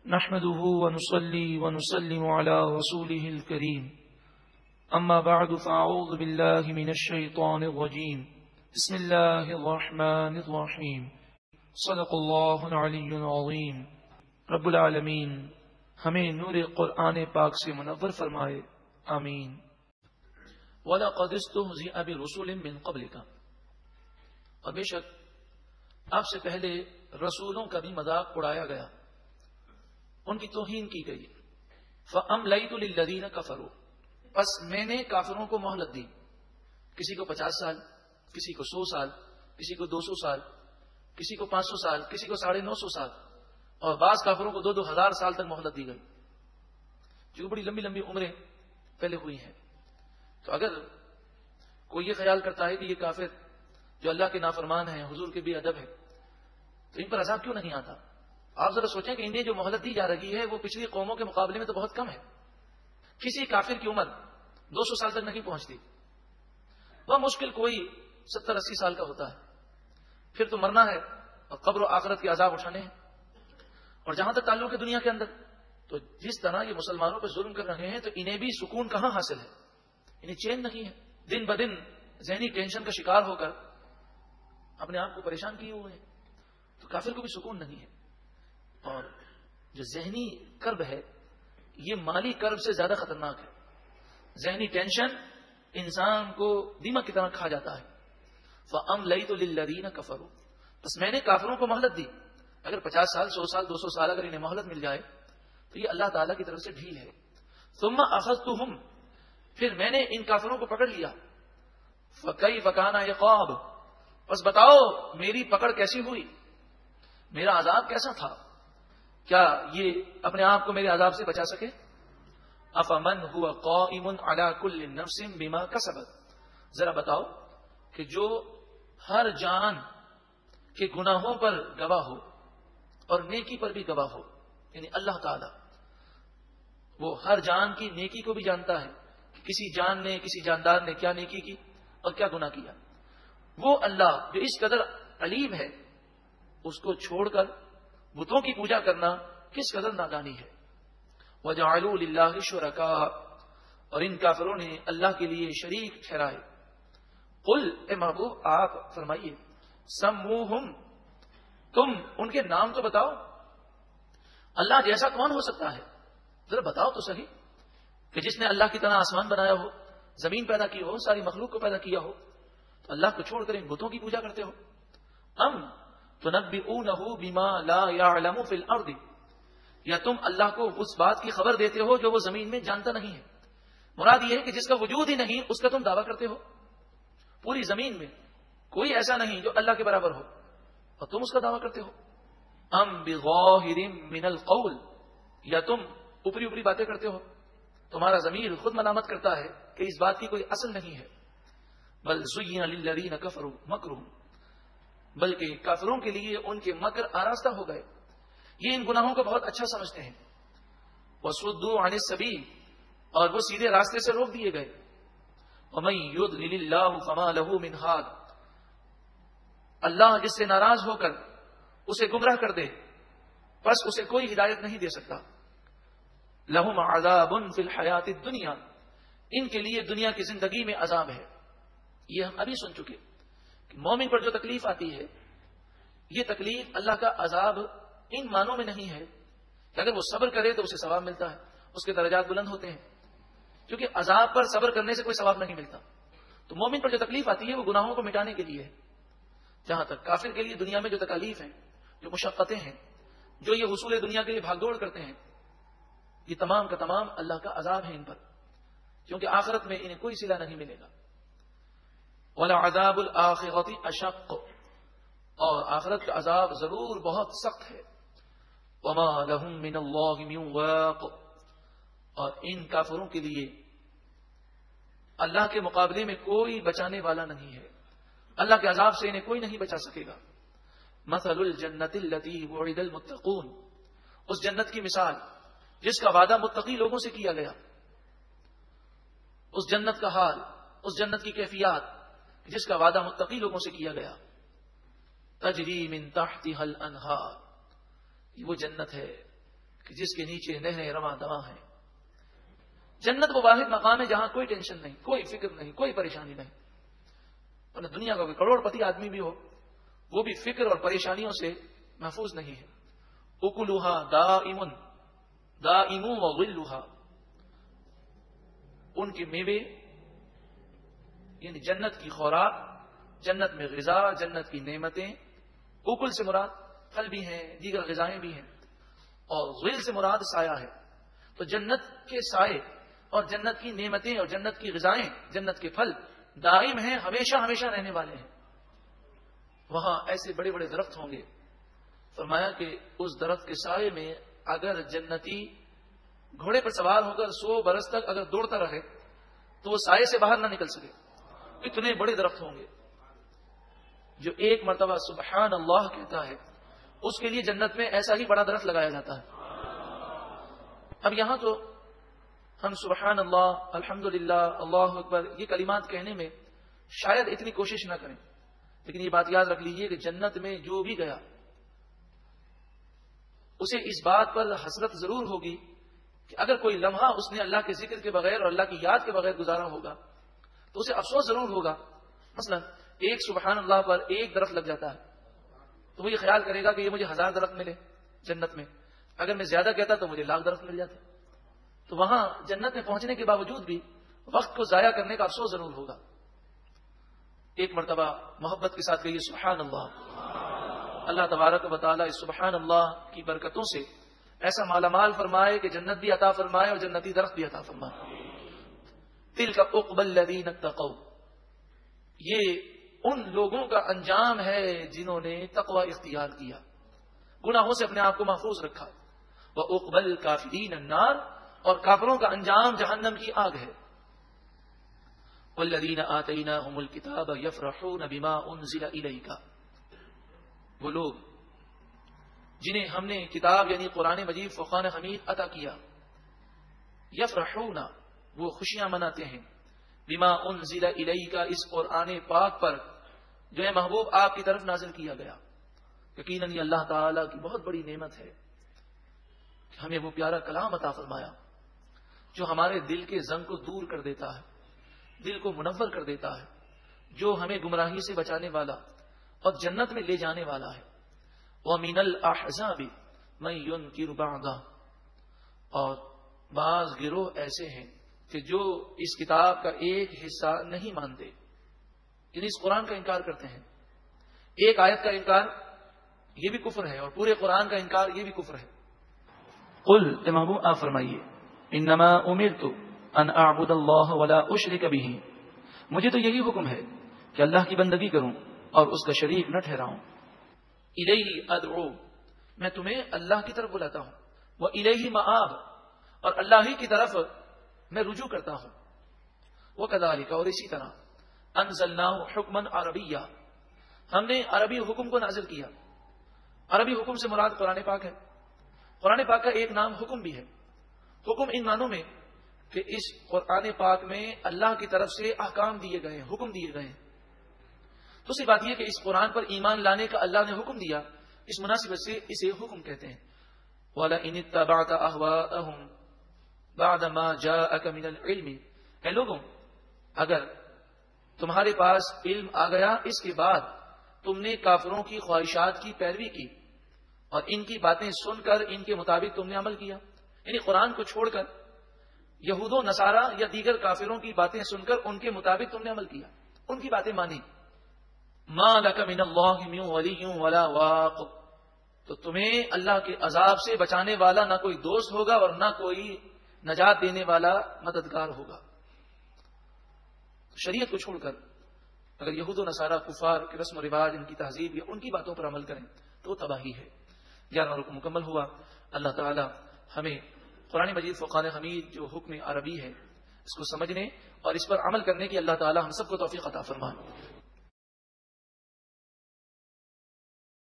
نحمده ونصلي ونسلم على رسوله الكريم أما بعد فأعوذ بالله من الشيطان الرجيم بسم الله الرحمن الرحيم صدق الله العلي العظيم رب العالمین ہمیں نور قرآن پاک سے منور فرمائے، آمین۔ وَلَقَدِ اسْتُهْزِئَ بِرُسُلٍ مِّن قَبْلِكَ، اور بے شک آپ سے پہلے رسولوں کا بھی مذاق اڑایا گیا، ان کی توہین کی گئی۔ فَأَمْلَيْتُ لِلَّذِينَ كَفَرُوا، پس میں نے کافروں کو مہلت دی، کسی کو 50 سال، کسی کو 100 سال، کسی کو 200 سال، کسی کو 500 سال، کسی کو 950 سال، اور بعض کافروں کو 2,000 سال تک مہلت دی گئی، جو بڑی لمبی لمبی عمریں پہلے ہوئی ہیں۔ تو اگر کوئی یہ خیال کرتا ہے کہ یہ کافر جو اللہ کے نافرمان ہیں، حضور کے بے ادب ہے، تو ان پر عذاب کیوں نہیں آتا؟ آپ ذرا سوچیں کہ انہیں جو مہلت دی جا رہی ہے وہ پچھلی قوموں کے مقابلے میں تو بہت کم ہے۔ کسی کافر کی عمر 200 سال تک نہیں پہنچتی، وہ مشکل کوئی 70-80 سال کا ہوتا ہے، پھر تو مرنا ہے اور قبر و آخرت کے عذاب اٹھانے ہیں۔ اور جہاں تک تعلق ہے دنیا کے اندر، تو جس طرح یہ مسلمانوں پہ ظلم کر رہے ہیں تو انہیں بھی سکون کہاں حاصل ہے، انہیں چین نہیں ہے، دن بدن ذہنی ٹینشن کا شکار ہو کر اپنے آپ کو پریشان کیے ہوئے ہیں، تو کافر کو بھی سکون نہیں ہے۔ اور جو ذہنی کرب ہے یہ مالی کرب سے زیادہ خطرناک ہے۔ ذہنی ٹینشن انسان کو دیمک کی طرح کھا جاتا ہے۔ فَأَمْلَيْتُ لِلَّذِينَ كَفَرُوا، بس میں نے کافروں کو مہلت دی۔ اگر 50 سال، 100 سال، 200 سال اگر انہیں مہلت مل جائے تو یہ اللہ تعالیٰ کی طرف سے ڈھیل ہے۔ ثُمَّ أَخَذْتُهُمْ، پھر میں نے ان کافروں کو پکڑ لیا۔ فَكَيْفَ كَانَ عِقَابِ، بس بتاؤ میری پکڑ کیسی ہوئی، میرا عذاب کیسا تھا، کیا یہ اپنے آپ کو میرے عذاب سے بچا سکے؟ افمن هو قائم على كل نفس بما كسبت، ذرا بتاؤ کہ جو ہر جان کے گناہوں پر گواہ ہو اور نیکی پر بھی گواہ ہو، یعنی اللہ تعالی وہ ہر جان کی نیکی کو بھی جانتا ہے کہ کسی جان نے، کسی جاندار نے کیا نیکی کی اور کیا گناہ کیا۔ وہ اللہ جو اس قدر علیم ہے، اس کو چھوڑ کر بتوں کی پوجا کرنا کس قدر نادانی ہے۔ وَجَعَلُوا لِلَّهِ شُرَكَاءَ، اور ان کافروں نے اللہ کے لیے شریک ٹھہرائے۔ قل، اے محبوب آپ فرمائیے، سموہم، تم ان کے نام تو بتاؤ، اللہ جیسا کون ہو سکتا ہے، ذرا بتاؤ تو صحیح، کہ جس نے اللہ کی طرح آسمان بنایا ہو، زمین پیدا کی ہو، ساری مخلوق کو پیدا کیا ہو، تو اللہ کو چھوڑ کر ان بتوں کی پوجا کرتے ہو۔ ام تنبئونہ بما لا يعلم فی الارض، یا تم اللہ کو اس بات کی خبر دیتے ہو جو وہ زمین میں جانتا نہیں ہے۔ مراد یہ ہے کہ جس کا وجود ہی نہیں اس کا تم دعویٰ کرتے ہو۔ پوری زمین میں کوئی ایسا نہیں جو اللہ کے برابر ہو اور تم اس کا دعویٰ کرتے ہو۔ ام بظاہر من القول، یا تم اوپری اوپری باتیں کرتے ہو، تمہارا ضمیر خود ملامت کرتا ہے کہ اس بات کی کوئی اصل نہیں ہے۔ بل زین للذین کفروا مکرہم، بلکہ کافروں کے لیے ان کے مکر آراستہ ہو گئے، یہ ان گناہوں کو بہت اچھا سمجھتے ہیں۔ وَصُدُّوا عَنِ السَّبِيلِ، اور وہ سیدھے راستے سے روک دیے گئے۔ وَمَن يُضْلِلِ اللَّهُ فَمَا لَهُ مِنْ هَادٍ، اللہ جس سے ناراض ہو کر اسے گمراہ کر دے بس اسے کوئی ہدایت نہیں دے سکتا۔ لَهُمْ عَذَابٌ فِي الْحَيَاةِ الدُّنْيَا، ان کے لیے دنیا کی زندگی میں عذاب ہے۔ یہ ہم ابھی سن چکے کہ مومن پر جو تکلیف آتی ہے، یہ تکلیف اللہ کا عذاب ان معنوں میں نہیں ہے کہ اگر وہ صبر کرے تو اسے ثواب ملتا ہے، اس کے درجات بلند ہوتے ہیں، کیونکہ عذاب پر صبر کرنے سے کوئی ثواب نہیں ملتا۔ تو مومن پر جو تکلیف آتی ہے وہ گناہوں کو مٹانے کے لیے ہے، جہاں تک کافر کے لیے دنیا میں جو تکالیف ہیں، جو مشقتیں ہیں، جو یہ حصول دنیا کے لیے بھاگ دوڑ کرتے ہیں، یہ تمام کا تمام اللہ کا عذاب ہے ان پر، کیونکہ آخرت میں انہیں کوئی صلہ نہیں ملے گا۔ وَلَعَذَابُ الْآخِرَةِ أَشَقُّ، اور آخرت کا عذاب ضرور بہت سخت ہے۔ وَمَا لَهُم مِّنَ اللَّهِ مِن وَاقٍ، اور ان کافروں کے لیے اللہ کے مقابلے میں کوئی بچانے والا نہیں ہے، اللہ کے عذاب سے انہیں کوئی نہیں بچا سکے گا۔ مَثَلُ الْجَنَّةِ الَّتِي وُعِدَ الْمُتَّقُونَ، اس جنت کی مثال جس کا وعدہ متقی لوگوں سے کیا گیا، اس جنت کا حال، اس جنت کی کیفیات جس کا وعدہ متقی لوگوں سے کیا گیا۔ تجری من تحتها الانہار، یہ وہ جنت ہے کہ جس کے نیچے نہریں رواں دواں ہیں. جنت وہ واحد مقام ہے جہاں کوئی ٹینشن نہیں, کوئی فکر نہیں, کوئی پریشانی نہیں. ورنہ دنیا کا کوئی کروڑ پتی آدمی بھی ہو, وہ بھی فکر اور پریشانیوں سے محفوظ نہیں ہے. اکلھا دائم وظلھا, ان کے میوے یعنی جنت کی خوراک, جنت میں غذا, جنت کی نعمتیں. اکل سے مراد پھل بھی ہیں, دیگر غذائیں بھی ہیں, اور ظل سے مراد سایہ ہے. تو جنت کے سائے اور جنت کی نعمتیں اور جنت کی غذائیں, جنت کے پھل دائم ہیں, ہمیشہ ہمیشہ رہنے والے ہیں. وہاں ایسے بڑے بڑے درخت ہوں گے. فرمایا کہ اس درخت کے سائے میں اگر جنتی گھوڑے پر سوار ہو کر 100 برس تک اگر دوڑتا رہے تو وہ سائے سے باہر نہ نکل سکے. اتنے بڑے درخت ہوں گے. جو ایک مرتبہ سبحان اللہ کہتا ہے اس کے لیے جنت میں ایسا ہی بڑا درخت لگایا جاتا ہے. اب یہاں تو ہم سبحان اللہ, الحمدللہ, اللہ اکبر یہ کلمات کہنے میں شاید اتنی کوشش نہ کریں, لیکن یہ بات یاد رکھ لیجئے کہ جنت میں جو بھی گیا اسے اس بات پر حسرت ضرور ہوگی کہ اگر کوئی لمحہ اس نے اللہ کے ذکر کے بغیر اور اللہ کی یاد کے بغیر گزارا ہوگا تو اسے افسوس ضرور ہوگا. مثلا ایک سبحان اللہ پر ایک درخت لگ جاتا ہے تو وہ یہ خیال کرے گا کہ یہ مجھے 1000 درخت ملے جنت میں, اگر میں زیادہ کہتا تو مجھے 1,00,000 درخت مل جاتے. تو وہاں جنت میں پہنچنے کے باوجود بھی وقت کو ضائع کرنے کا افسوس ضرور ہوگا. ایک مرتبہ محبت کے ساتھ کہیے سبحان اللہ. اللہ تبارک و تعالی اس سبحان اللہ کی برکتوں سے ایسا مالا مال فرمائے کہ جنت بھی عطا فرمائے اور جنتی درخت بھی عطا فرمائے. تلک عقبی الذین اتقوا, یہ ان لوگوں کا انجام ہے جنہوں نے تقوی اختیار کیا, گناہوں سے اپنے آپ کو محفوظ رکھا. وعقبی الکافرین النار, اور کافروں کا انجام جہنم کی آگ ہے. والذین آتیناہم الکتاب یفرحون بما انزل الیک, وہ لوگ جنہیں ہم نے کتاب یعنی قرآن مجید فرقان حمید عطا کیا. یفرحون, وہ خوشیاں مناتے ہیں. بما انزل الیک, اس قرآن پاک پر جو ہے محبوب آپ کی طرف نازل کیا گیا. یقیناً یہ اللہ تعالی کی بہت بڑی نعمت ہے کہ ہمیں وہ پیارا کلام عطا فرمایا جو ہمارے دل کے زنگ کو دور کر دیتا ہے, دل کو منور کر دیتا ہے, جو ہمیں گمراہی سے بچانے والا اور جنت میں لے جانے والا ہے. وَمِنَ الْأَحْزَابِ مَن يُنْكِرُ بَعْضَهُ, اور بعض گروہ ایسے ہیں کہ جو اس کتاب کا ایک حصہ نہیں مانتے, یعنی اس قرآن کا انکار کرتے ہیں. ایک آیت کا انکار یہ بھی کفر ہے, اور پورے قرآن کا انکار یہ بھی کفر ہے. قل, اے محبوب آپ فرمائیے, انما امرت ان اعبد اللہ ولا اشرک به, مجھے تو یہی حکم ہے کہ اللہ کی بندگی کروں اور اس کا شریک نہ ٹھہراؤں. الیہ ادعو, میں تمہیں اللہ کی طرف بلاتا ہوں. والیہ مآب, اور اللہ ہی کی طرف میں رجوع کرتا ہوں. وکذالک, اور اسی طرح انزلناہ حکما عربیا, ہم نے عربی حکم کو نازل کیا. عربی حکم سے مراد قرآن پاک ہے. قرآن پاک کا ایک نام حکم بھی ہے. حکم ان معنوں میں کہ اس قرآن پاک میں اللہ کی طرف سے احکام دیے گئے ہیں, حکم دیے گئے ہیں. دوسری بات یہ کہ اس قرآن پر ایمان لانے کا اللہ نے حکم دیا, اس مناسبت سے اسے حکم کہتے ہیں. وَلَئِنِ اتَّبَعْتَ أَهْوَاءَهُمْ بَعْدَ مَا جَاءَكَ مِنَ الْعِلْمِ, اے لوگوں اگر تمہارے پاس علم آ گیا اس کے بعد تم نے کافروں کی خواہشات کی پیروی کی اور ان کی باتیں سن کر ان کے مطابق تم نے عمل کیا, یعنی قرآن کو چھوڑ کر یہود و نصارہ یا دیگر کافروں کی باتیں سن کر ان کے مطابق تم نے عمل کیا, ان کی باتیں مانی. ما لک من اللہ من ولی ولا واق, تو تمہیں اللہ کے عذاب سے بچانے والا نہ کوئی دوست ہوگا اور نہ کوئی نجات دینے والا مددگار ہوگا. شریعت کو چھوڑ کر اگر یہود و نصارہ کفار کے رسم و رواج, ان کی تہذیب یا ان کی باتوں پر عمل کریں تو تباہی ہے. 11واں رکن مکمل ہوا. اللہ تعالی ہمیں قرآن مجید فرقان حمید جو حکم عربی ہے اس کو سمجھنے اور اس پر عمل کرنے کی اللہ تعالی ہم سب کو توفیق عطا فرمائے.